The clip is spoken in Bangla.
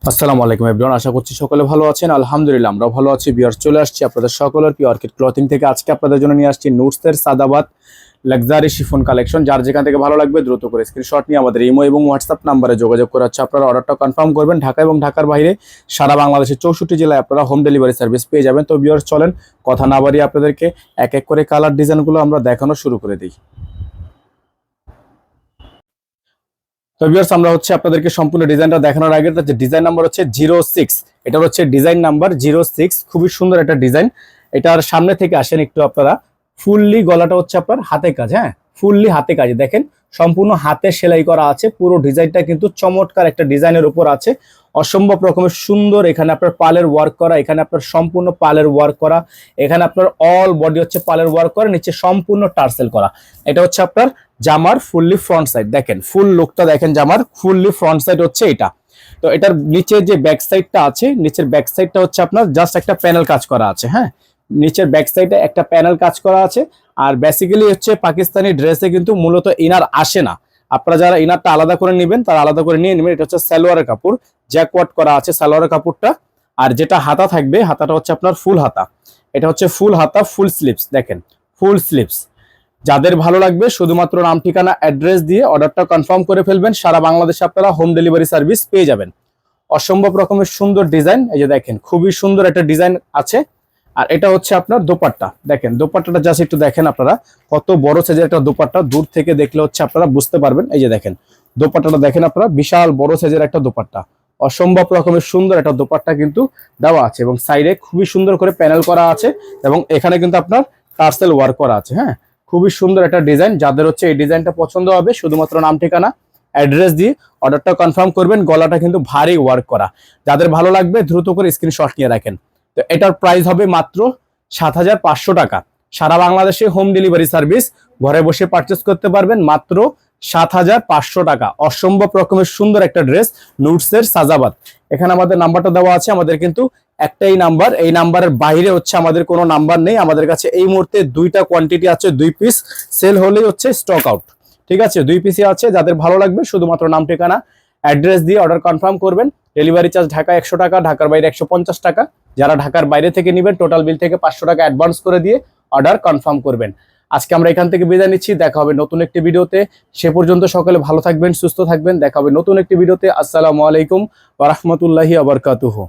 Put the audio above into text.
আসসালামু আলাইকুম এভরিওয়ান, আশা করছি সকলে ভালো আছেন। আলহামদুলিল্লাহ আমরা ভালো আছি। ভিউয়ার্স, চলে আসছি আপনাদের সকলের প্রিয় অর্কিড ক্লথিং থেকে। আজকে আপনাদের জন্য নিয়ে আসছি নুটসের সাদাবাত লাক্সারি শিফন কালেকশন। যার যেখান থেকে ভালো লাগবে দ্রুত করে স্ক্রিনশট নিয়ে আমাদের ইমো এবং হোয়াটসঅ্যাপ নাম্বারে যোগাযোগ করে আপনারা অর্ডারটা কনফার্ম করবেন। ঢাকা এবং ঢাকার বাইরে সারা বাংলাদেশের 64 জেলায় আপনারা হোম ডেলিভারি সার্ভিস পেয়ে যাবেন। তো ভিউয়ার্স, চলেন কথা না বাড়িয়ে আপনাদেরকে এক এক করে কালার ডিজাইনগুলো আমরা দেখানো শুরু করে দিই। তো ভিউয়ার্স, আমরা আপনাদেরকে সম্পূর্ণ ডিজাইনটা দেখানোর আগে ডিজাইন নাম্বার হচ্ছে 06। এটা হচ্ছে ডিজাইন নাম্বার 06। খুবই সুন্দর একটা ডিজাইন। এটার সামনে থেকে আসেন একটু আপনারা। ফুললি গলাটা হচ্ছে আপনার হাতে কাজ, হ্যাঁ ফুললি হাতে কাজ। দেখেন সম্পূর্ণ হাতে সেলাই করা আছে। পুরো ডিজাইনটা কিন্তু চমৎকার একটা ডিজাইনের উপর আছে। অসম্ভব রকমের সুন্দর। এখানে আপনার পালের ওয়ার্ক করা, এখানে আপনার সম্পূর্ণ পালের ওয়ার্ক করা, এখানে আপনার অল বডি হচ্ছে পালের ওয়ার্ক করা, নিচে সম্পূর্ণ টার্সেল করা। এটা হচ্ছে আপনার জামার ফুললি ফ্রন্ট সাইড। দেখেন ফুল লুকটা দেখেন, জামার ফুললি ফ্রন্ট সাইড হচ্ছে এটা। তো এটার নিচে যে ব্যাক সাইডটা আছে, নিচের ব্যাক সাইডটা হচ্ছে আপনার জাস্ট একটা প্যানেল কাজ করা আছে। হ্যাঁ, নিচের ব্যাক সাইডে একটা প্যানেল কাজ করা আছে। আর বেসিক্যালি হচ্ছে পাকিস্তানি ড্রেসে কিন্তু মূলত ইনার আসে না। আপনারা যারা ইনারটা আলাদা করে নেবেন তারা আলাদা করে নিয়ে নেবেন। এটা হচ্ছে সালোয়ারের কাপড়, জ্যাকওয়াট করা আছে সালোয়ারের কাপড়টা। আর যেটা হাতা থাকবে, হাতাটা হচ্ছে আপনার ফুল হাতা। এটা হচ্ছে ফুল হাতা, ফুল স্লিভস। দেখেন ফুল স্লিভস। যাদের ভালো লাগবে শুধুমাত্র নাম, ঠিকানা, অ্যাড্রেস দিয়ে অর্ডারটা কনফার্ম করে ফেলবেন। সারা বাংলাদেশে আপনারা হোম ডেলিভারি সার্ভিস পেয়ে যাবেন। অসম্ভব রকমের সুন্দর ডিজাইন। এই যে দেখেন খুবই সুন্দর একটা ডিজাইন আছে। আর এটা হচ্ছে আপনার দোপাট্টা। দেখেন দোপাট্টাটা জাস্ট একটু দেখেন আপনারা, কত বড় সাইজের একটা দোপাট্টা। দূর থেকে দেখলে হচ্ছে আপনারা বুঝতে পারবেন। এই যে দেখেন দোপাট্টাটা দেখেন আপনারা, বিশাল বড় সাইজের একটা দোপাট্টা। অসম্ভব রকমের সুন্দর একটা দোপাট্টা কিন্তু দেওয়া আছে এবং সাইডে খুবই সুন্দর করে প্যানেল করা আছে এবং এখানে কিন্তু আপনার টার্সেল ওয়ার্ক করা আছে। হ্যাঁ, খুবই সুন্দর একটা ডিজাইন। যাদের হচ্ছে এই ডিজাইনটা পছন্দ হবে শুধুমাত্র নাম, ঠিকানা, অ্যাড্রেস দিয়ে অর্ডারটা কনফার্ম করবেন। গলাটা কিন্তু ভারী ওয়ার্ক করা। যাদের ভালো লাগবে দ্রুত করে স্ক্রিনশট নিয়ে রাখেন। তো এটার প্রাইস হবে মাত্র ৭৫০০ টাকা। সারা বাংলাদেশে হোম ডেলিভারি সার্ভিস, ঘরে বসে পারচেস করতে পারবেন মাত্র ৭৫০০ টাকা। অসম্ভব রকমের সুন্দর একটা ড্রেস, নুটসের সাজাবাত। এখানে আমাদের নাম্বারটা দেওয়া আছে। আমাদের কিন্তু একটাই নাম্বার, এই নাম্বারের বাইরে হচ্ছে আমাদের কোনো নাম্বার নেই। আমাদের কাছে এই মুহূর্তে 2টা কোয়ান্টিটি আছে, 2 পিস সেল হলেই হচ্ছে স্টক আউট। ঠিক আছে, 2 পিসই আছে। যাদের ভালো লাগবে শুধুমাত্র নাম, ঠিকানা, অ্যাড্রেস দিয়ে অর্ডার কনফার্ম করবেন। ডেলিভারি চার্জ ঢাকা ১০০ টাকা, ঢাকার বাইরে ১৫০ টাকা। যারা ঢাকার বাইরে থেকে নেবেন টোটাল বিল থেকে ৫০০ টাকা অ্যাডভান্স করে দিয়ে অর্ডার কনফার্ম করবেন। আজকে আমরা এখান থেকে বিদায় নিচ্ছি। দেখা হবে নতুন একটি ভিডিওতে। সে পর্যন্ত সকলে ভালো থাকবেন, সুস্থ থাকবেন। দেখা হবে নতুন একটি ভিডিওতে। আসসালামু আলাইকুম ওয়া রাহমাতুল্লাহি ওয়া বারাকাতুহু।